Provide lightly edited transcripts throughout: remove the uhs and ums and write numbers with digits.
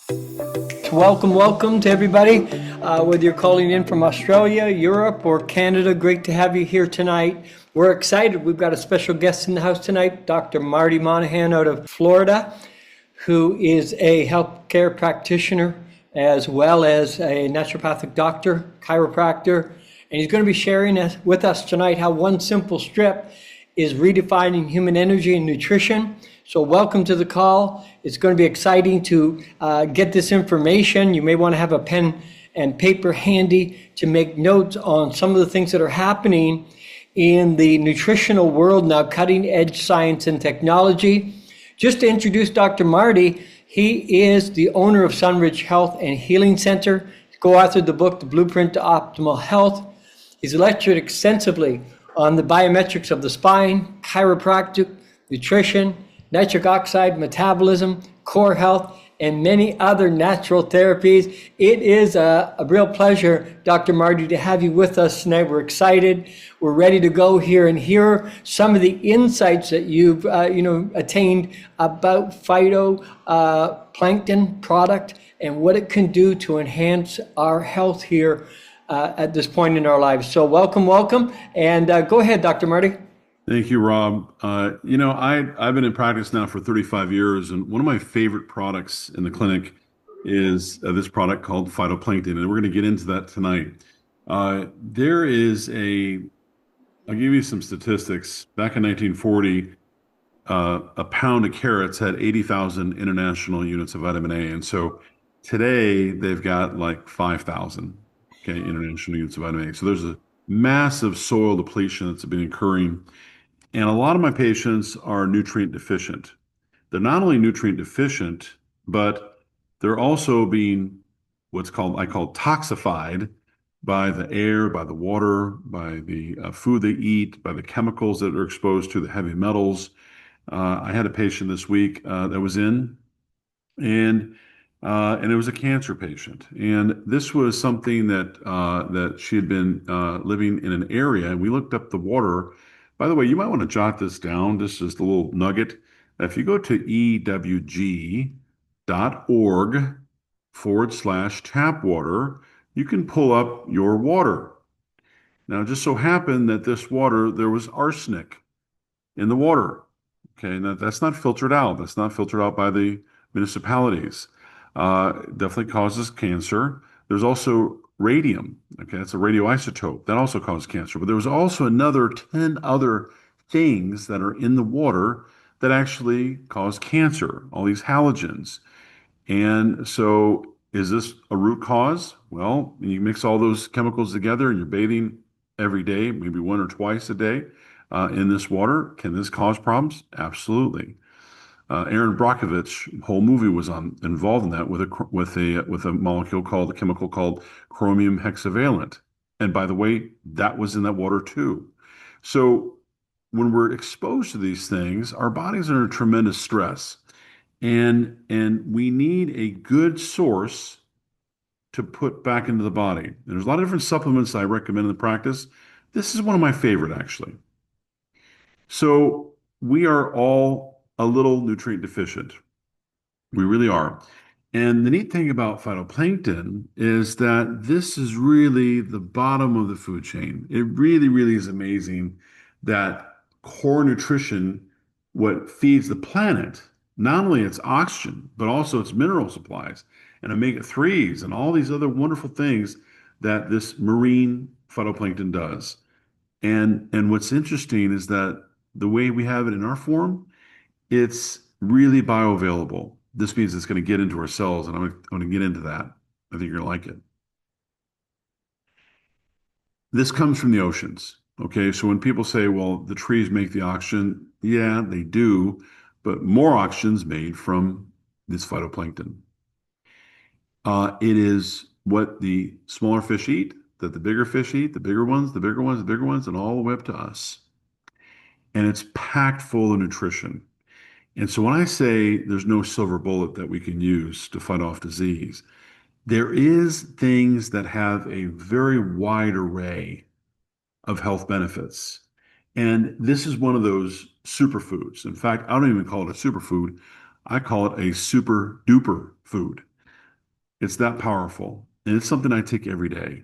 Welcome to everybody. Whether you're calling in from Australia, Europe, or Canada, great to have you here tonight. We're excited. We've got a special guest in the house tonight, Dr. Marty Monahan out of Florida, who is a healthcare practitioner as well as a naturopathic doctor, chiropractor, and he's going to be sharing with us tonight how one simple strip is redefining human energy and nutrition. So welcome to the call. It's going to be exciting to get this information. You may want to have a pen and paper handy to make notes on some of the things that are happening in the nutritional world now, cutting edge science and technology. Just to introduce Dr. Marty, he is the owner of Sunridge Health and Healing Center. He co-authored the book, The Blueprint to Optimal Health. He's lectured extensively on the biometrics of the spine, chiropractic, nutrition, nitric oxide metabolism, core health, and many other natural therapies. It is a real pleasure, Dr. Marty, to have you with us tonight. We're excited. We're ready to go here and hear some of the insights that you've attained about phytoplankton product and what it can do to enhance our health here at this point in our lives. So welcome, and go ahead, Dr. Marty. Thank you, Rob. I've been in practice now for 35 years, and one of my favorite products in the clinic is this product called phytoplankton, and we're going to get into that tonight. I'll give you some statistics. Back in 1940, a pound of carrots had 80,000 international units of vitamin A, and so today they've got like 5,000, international units of vitamin A. So there's a massive soil depletion that's been occurring. And a lot of my patients are nutrient deficient. They're not only nutrient deficient, but they're also being I call toxified by the air, by the water, by the food they eat, by the chemicals that are exposed to, the heavy metals. I had a patient this week that was in, and it was a cancer patient. And this was something that she had been living in an area, and we looked up the water. By the way, you might want to jot this down. This is the little nugget. If you go to ewg.org/tap water, you can pull up your water. Now, it just so happened that this water, there was arsenic in the water. Okay, now that's not filtered out. That's not filtered out by the municipalities. Definitely causes cancer. There's also radium. Okay, that's a radioisotope that also causes cancer. But there was also another 10 other things that are in the water that actually cause cancer, all these halogens. And so is this a root cause? Well, you mix all those chemicals together and you're bathing every day, maybe one or twice a day in this water. Can this cause problems? Absolutely. Aaron Brockovich, whole movie was involved in that with a chemical called chromium hexavalent. And by the way, that was in that water too. So when we're exposed to these things, our bodies are under tremendous stress, and we need a good source to put back into the body. And there's a lot of different supplements I recommend in the practice. This is one of my favorite, actually. So we are all a little nutrient deficient. We really are. And the neat thing about phytoplankton is that this is really the bottom of the food chain. It really, really is amazing that core nutrition, what feeds the planet, not only its oxygen, but also its mineral supplies and omega-3s and all these other wonderful things that this marine phytoplankton does. And what's interesting is that the way we have it in our form, it's really bioavailable. This means it's going to get into our cells, and I'm going to get into that. I think you're going to like it. This comes from the oceans. Okay, so when people say, well, the trees make the oxygen, yeah, they do, but more oxygen is made from this phytoplankton. It is what the smaller fish eat, that the bigger fish eat, the bigger ones, the bigger ones, the bigger ones, and all the way up to us. And it's packed full of nutrition. And so when I say there's no silver bullet that we can use to fight off disease, there is things that have a very wide array of health benefits. And this is one of those superfoods. In fact, I don't even call it a superfood. I call it a super duper food. It's that powerful. And it's something I take every day.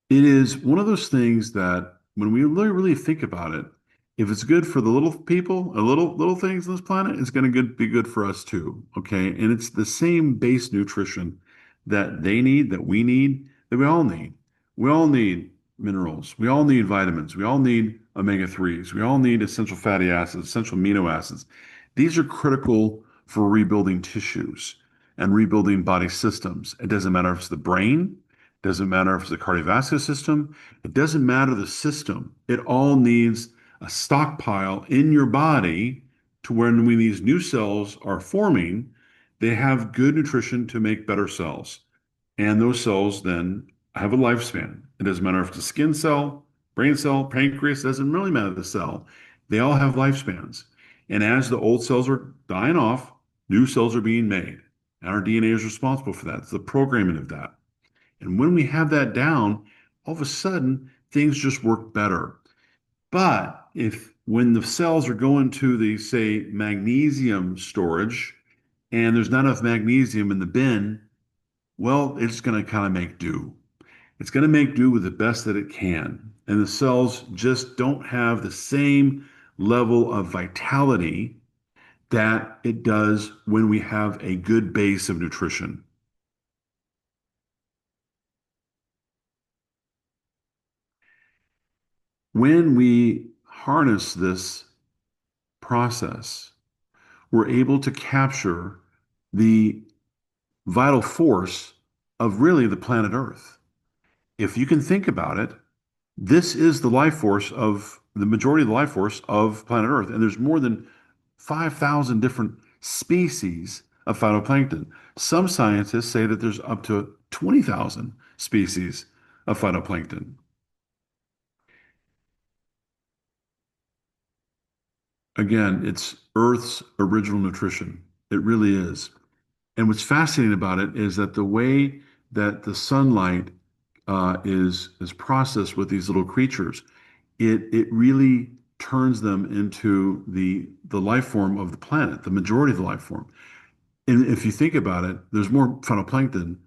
It is one of those things that when we really think about it, if it's good for the little people, little things on this planet, it's going to be good for us too. Okay. And it's the same base nutrition that they need, that we need, that we all need. We all need minerals. We all need vitamins. We all need omega-3s. We all need essential fatty acids, essential amino acids. These are critical for rebuilding tissues and rebuilding body systems. It doesn't matter if it's the brain, doesn't matter if it's the cardiovascular system. It doesn't matter the system. It all needs a stockpile in your body to when these new cells are forming, they have good nutrition to make better cells. And those cells then have a lifespan. It doesn't matter if it's a skin cell, brain cell, pancreas, doesn't really matter the cell. They all have lifespans. And as the old cells are dying off, new cells are being made. And our DNA is responsible for that. It's the programming of that. And when we have that down, all of a sudden things just work better. But if when the cells are going to the, say, magnesium storage and there's not enough magnesium in the bin, well, it's going to kind of make do. It's going to make do with the best that it can. And the cells just don't have the same level of vitality that it does when we have a good base of nutrition. When we harness this process, we're able to capture the vital force of really the planet Earth. If you can think about it, this is the life force of the majority of the life force of planet Earth. And there's more than 5,000 different species of phytoplankton. Some scientists say that there's up to 20,000 species of phytoplankton. Again, it's Earth's original nutrition. It really is. And what's fascinating about it is that the way that the sunlight is processed with these little creatures, it really turns them into the life form of the planet, the majority of the life form. And if you think about it, there's more phytoplankton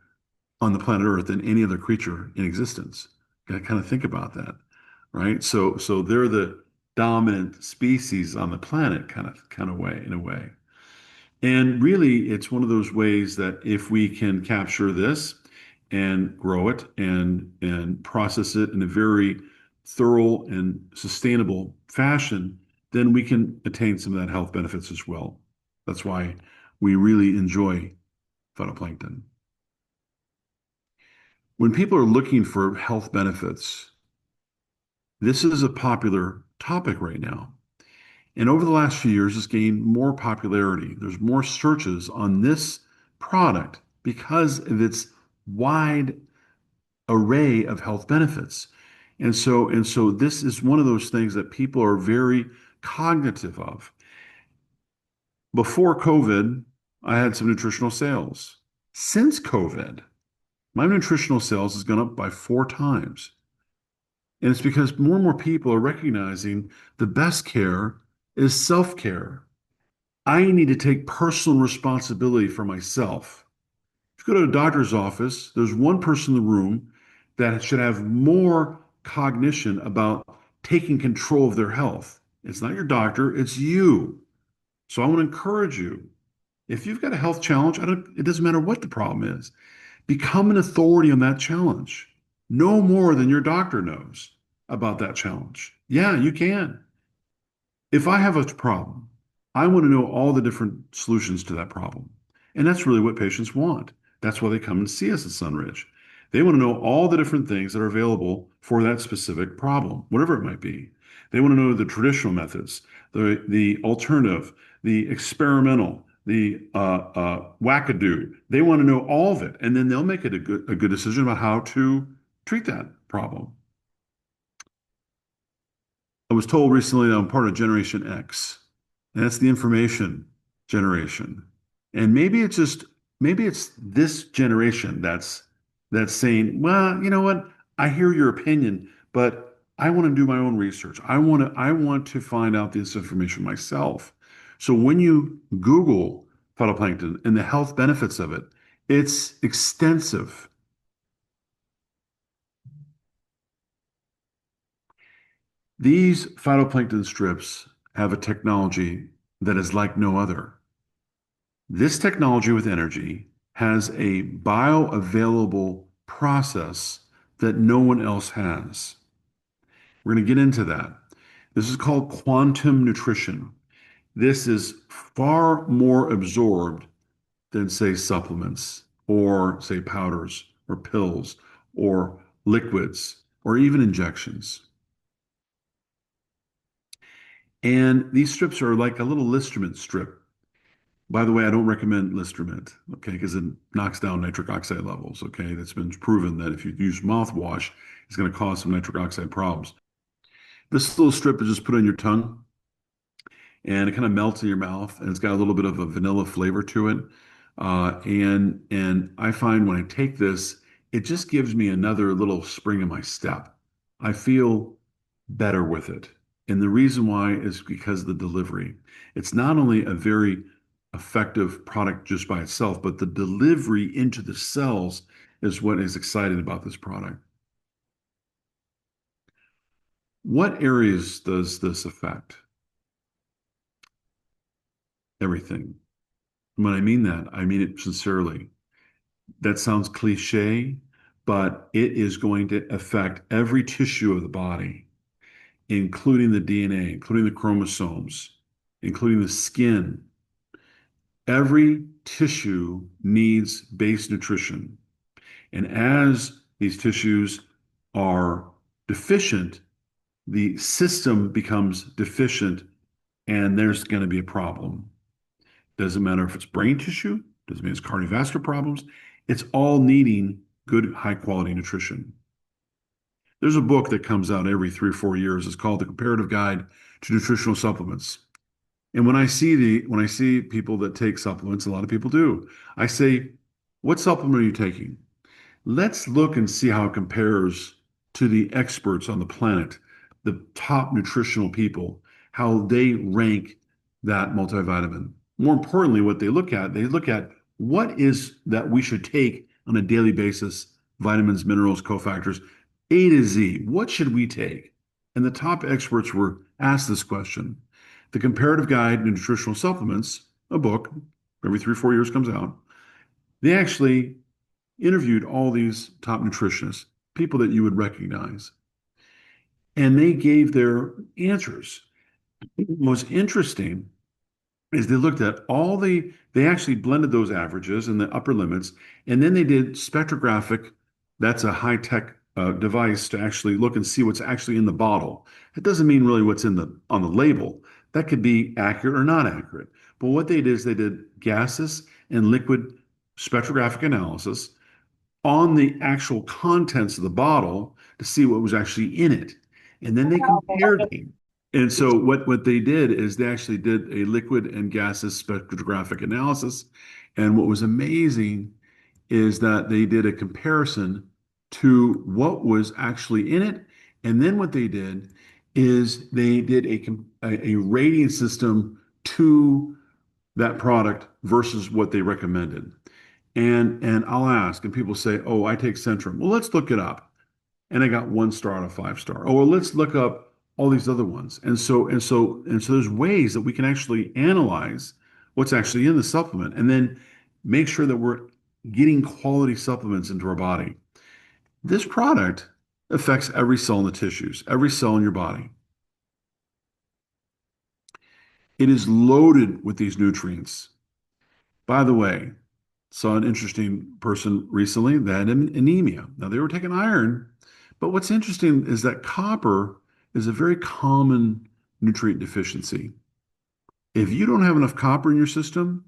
on the planet Earth than any other creature in existence. You got to kind of think about that, right? So they're the dominant species on the planet, kind of way, in a way. And really, it's one of those ways that if we can capture this and grow it and process it in a very thorough and sustainable fashion, then we can attain some of that health benefits as well. That's why we really enjoy phytoplankton. When people are looking for health benefits, this is a popular topic right now. And over the last few years, it's gained more popularity. There's more searches on this product because of its wide array of health benefits. And so this is one of those things that people are very cognitive of. Before COVID, I had some nutritional sales. Since COVID, my nutritional sales has gone up by 4 times. And it's because more and more people are recognizing the best care is self-care. I need to take personal responsibility for myself. If you go to a doctor's office, there's one person in the room that should have more cognition about taking control of their health. It's not your doctor, it's you. So I want to encourage you. If you've got a health challenge, it doesn't matter what the problem is. Become an authority on that challenge. Know more than your doctor knows about that challenge. Yeah, you can. If I have a problem, I want to know all the different solutions to that problem. And that's really what patients want. That's why they come and see us at Sunridge. They want to know all the different things that are available for that specific problem, whatever it might be. They want to know the traditional methods, the alternative, the experimental, the wackadoo. They want to know all of it, and then they'll make it a good decision about how to treat that problem. I was told recently that I'm part of Generation X, and that's the information generation. And maybe it's this generation that's saying, well, you know what? I hear your opinion, but I want to do my own research. I want to find out this information myself. So when you Google phytoplankton and the health benefits of it. It's extensive. These phytoplankton strips have a technology that is like no other. This technology with energy has a bioavailable process that no one else has. We're going to get into that. This is called quantum nutrition. This is far more absorbed than, say, supplements or, say, powders or pills or liquids or even injections. And these strips are like a little Listerment strip. By the way, I don't recommend Listerment, okay, because it knocks down nitric oxide levels, okay? That's been proven that if you use mouthwash, it's going to cause some nitric oxide problems. This little strip is just put on your tongue and it kind of melts in your mouth and it's got a little bit of a vanilla flavor to it. And I find when I take this, it just gives me another little spring in my step. I feel better with it. And the reason why is because of the delivery. It's not only a very effective product just by itself, but the delivery into the cells is what is exciting about this product. What areas does this affect? Everything. When I mean that, I mean it sincerely. That sounds cliche, but it is going to affect every tissue of the body, including the DNA, including the chromosomes, including the skin. Every tissue needs base nutrition. And as these tissues are deficient, the system becomes deficient and there's going to be a problem. Doesn't matter if it's brain tissue, doesn't mean it's cardiovascular problems. It's all needing good, high quality nutrition. There's a book that comes out every 3 or 4 years. It's called The Comparative Guide to Nutritional Supplements. And when I see people that take supplements, a lot of people do, I say, what supplement are you taking? Let's look and see how it compares to the experts on the planet, the top nutritional people, how they rank that multivitamin. More importantly, what they look at what is that we should take on a daily basis, vitamins, minerals, cofactors, A to Z. What should we take? And the top experts were asked this question. The Comparative Guide to Nutritional Supplements, a book, every 3 or 4 years comes out. They actually interviewed all these top nutritionists, people that you would recognize, and they gave their answers. What was interesting is they looked at they actually blended those averages and the upper limits, and then they did spectrographic, that's a high-tech device to actually look and see what's actually in the bottle. It doesn't mean really what's on the label. That could be accurate or not accurate. But what they did is they did gaseous and liquid spectrographic analysis on the actual contents of the bottle to see what was actually in it. And then they compared them. And so what they did is they actually did a liquid and gaseous spectrographic analysis. And what was amazing is that they did a comparison to what was actually in it. And then what they did is they did a rating system to that product versus what they recommended. And I'll ask, and people say, "Oh, I take Centrum." Well, let's look it up. And I got 1 star out of 5 star. Oh, well, let's look up all these other ones. And so there's ways that we can actually analyze what's actually in the supplement and then make sure that we're getting quality supplements into our body. This product affects every cell in the tissues, every cell in your body. It is loaded with these nutrients. By the way, saw an interesting person recently that had anemia. Now they were taking iron, but what's interesting is that copper is a very common nutrient deficiency. If you don't have enough copper in your system,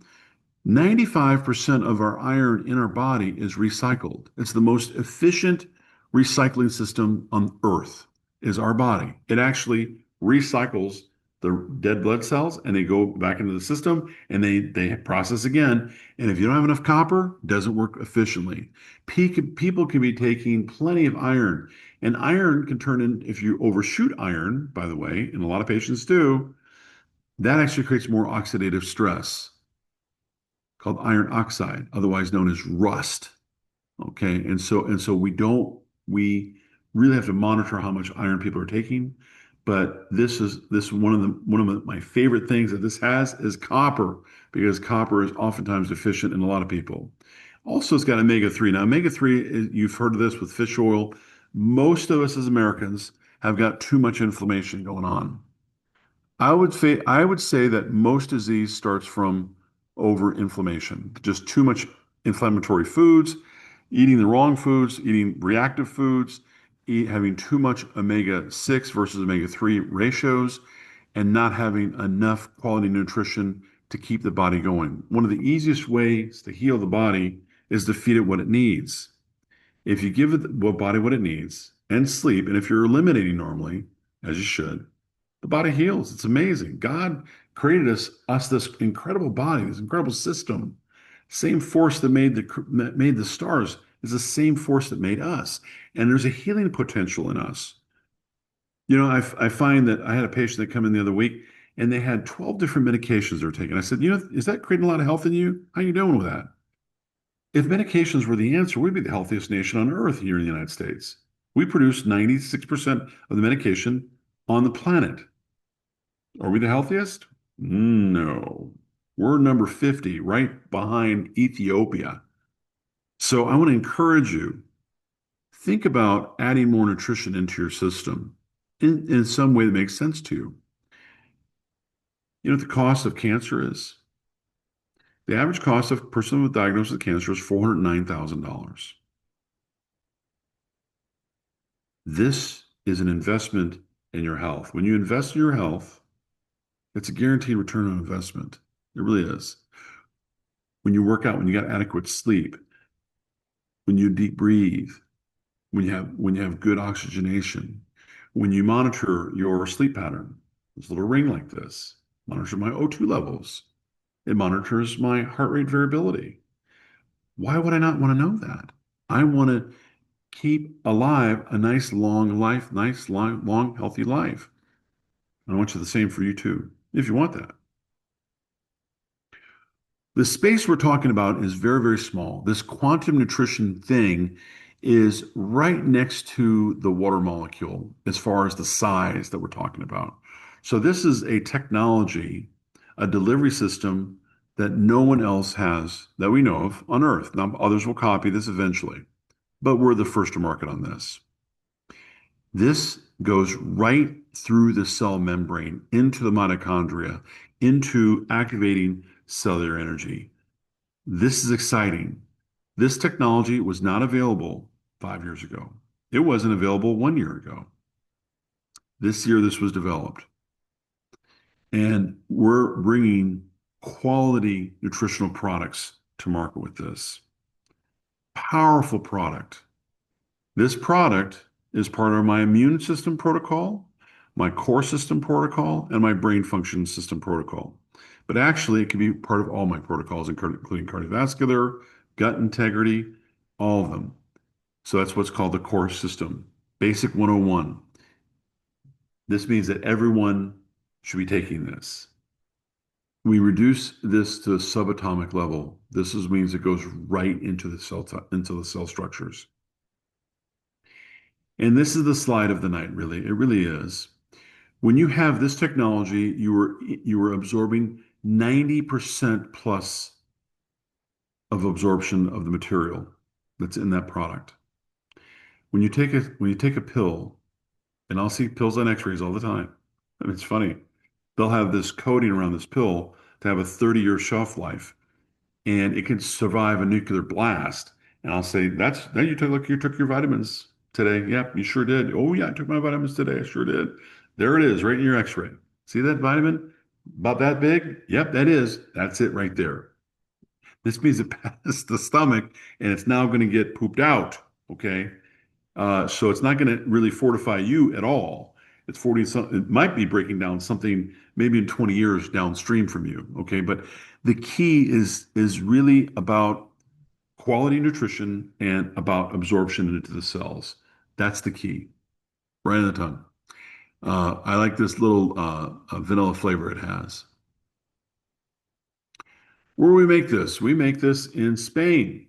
95% of our iron in our body is recycled. It's the most efficient recycling system on earth is our body. It actually recycles the dead blood cells and they go back into the system and they process again. And if you don't have enough copper, it doesn't work efficiently. People can be taking plenty of iron, and iron can turn in, if you overshoot iron, by the way, and a lot of patients do, that actually creates more oxidative stress. called iron oxide, otherwise known as rust. Okay, and so we really have to monitor how much iron people are taking. But this is one of my favorite things that this has is copper, because copper is oftentimes deficient in a lot of people. Also, it's got omega-3. Now, omega-3, you've heard of this with fish oil. Most of us as Americans have got too much inflammation going on. I would say that most disease starts from overinflammation, just too much inflammatory foods, eating the wrong foods, eating reactive foods, having too much omega-6 versus omega-3 ratios, and not having enough quality nutrition to keep the body going. One of the easiest ways to heal the body is to feed it what it needs. If you give the body what it needs and sleep, and if you're eliminating normally, as you should, the body heals. It's amazing. God created us this incredible body, this incredible system. Same force that made the stars is the same force that made us. And there's a healing potential in us. I find that I had a patient that come in the other week and they had 12 different medications they were taking. I said, is that creating a lot of health in you? How are you doing with that? If medications were the answer, we'd be the healthiest nation on earth here in the United States. We produce 96% of the medication on the planet. Are we the healthiest? No. We're number 50, right behind Ethiopia. So I want to encourage you, think about adding more nutrition into your system in some way that makes sense to you. You know what the cost of cancer is? The average cost of a person with diagnosis of cancer is $409,000. This is an investment in your health. When you invest in your health, it's a guaranteed return on investment. It really is. When you work out, when you got adequate sleep, when you deep breathe, when you have good oxygenation, when you monitor your sleep pattern, this little ring like this monitors my O2 levels. It monitors my heart rate variability. Why would I not want to know that? I want to keep alive a nice long life, nice long healthy life. And I want you the same for you too, if you want that. The space we're talking about is very, very small. This quantum nutrition thing is right next to the water molecule as far as the size that we're talking about. So this is a technology, a delivery system that no one else has that we know of on Earth. Now, others will copy this eventually, but we're the first to market on this. This goes right through the cell membrane into the mitochondria, into activating cellular energy. This is exciting. This technology was not available 5 years ago. It wasn't available 1 year ago. This year, this was developed. And we're bringing quality nutritional products to market with this. Powerful product. This product is part of my immune system protocol, my core system protocol, and my brain function system protocol. But actually, it can be part of all my protocols, including cardiovascular, gut integrity, all of them. So that's what's called the core system. Basic 101. This means that everyone should be taking this. We reduce this to a subatomic level. Means it goes right into the cell structures. And this is the slide of the night, really. It really is. When you have this technology, you are absorbing 90% plus of absorption of the material that's in that product. When you take a pill, and I'll see pills on X-rays all the time. I mean, it's funny. They'll have this coating around this pill to have a 30-year shelf life, and it can survive a nuclear blast. And I'll say, you took your vitamins today. Yep, you sure did. Oh yeah, I took my vitamins today. I sure did. There it is, right in your X-ray. See that vitamin? About that big? Yep, that's it right there. This means it passed the stomach and it's now going to get pooped out. Okay. So it's not going to really fortify you at all. It might be breaking down something maybe in 20 years downstream from you. Okay. But the key is really about quality nutrition and about absorption into the cells. That's the key. Right on the tongue. I like this little vanilla flavor it has. Where do we make this? We make this in Spain.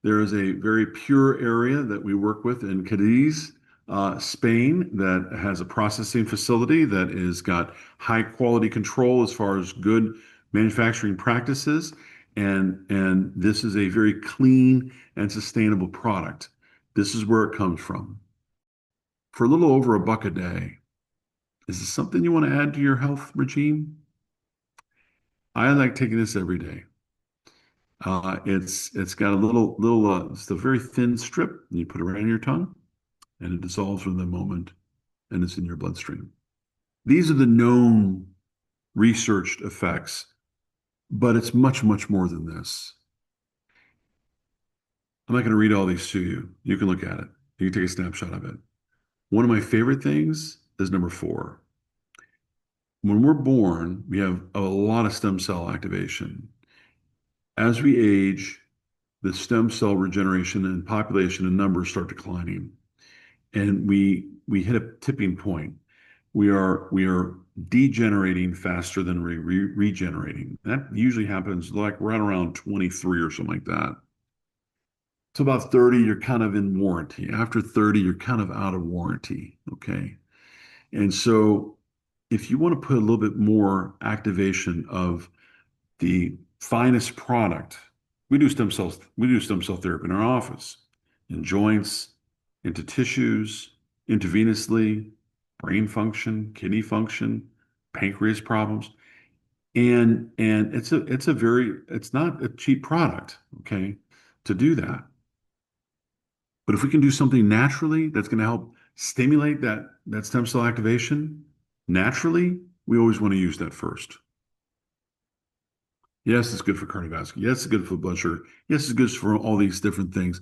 There is a very pure area that we work with in Cadiz, Spain, that has a processing facility that has got high quality control as far as good manufacturing practices. And this is a very clean and sustainable product. This is where it comes from. For a little over $1 a day, is this something you want to add to your health regime? I like taking this every day. It's got a little it's a very thin strip. And you put it right on your tongue, and it dissolves within the moment, and it's in your bloodstream. These are the known researched effects, but it's much, much more than this. I'm not going to read all these to you. You can look at it. You can take a snapshot of it. One of my favorite things is number 4. When we're born, we have a lot of stem cell activation. As we age, the stem cell regeneration and population and numbers start declining. And we hit a tipping point. We are degenerating faster than regenerating. That usually happens like right around 23 or something like that. To about 30, you're kind of in warranty. After 30, you're kind of out of warranty. Okay. And so if you want to put a little bit more activation of the finest product, we do stem cell therapy in our office, in joints, into tissues, intravenously, brain function, kidney function, pancreas problems. And it's not a cheap product, okay, to do that. But if we can do something naturally that's going to help stimulate that stem cell activation naturally, we always want to use that first. Yes, it's good for cardiovascular. Yes, it's good for blood sugar. Yes, it's good for all these different things.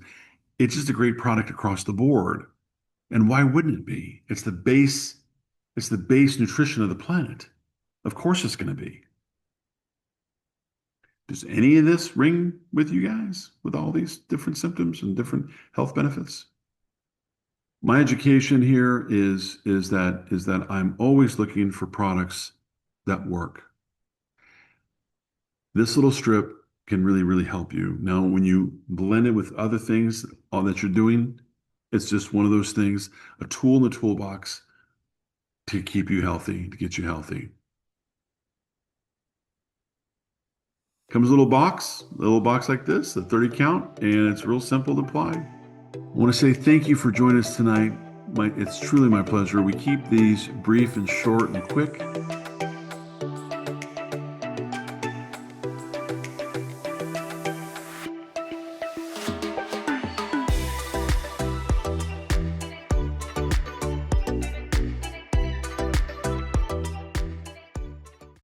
It's just a great product across the board. And why wouldn't it be? It's the base nutrition of the planet. Of course it's going to be. Does any of this ring with you guys with all these different symptoms and different health benefits? My education here is that I'm always looking for products that work. This little strip can really, really help you. Now, when you blend it with other things all that you're doing, it's just one of those things, a tool in the toolbox to keep you healthy, to get you healthy. Comes a little box like this, a 30 count, and it's real simple to apply. I want to say thank you for joining us tonight. It's truly my pleasure. We keep these brief and short and quick.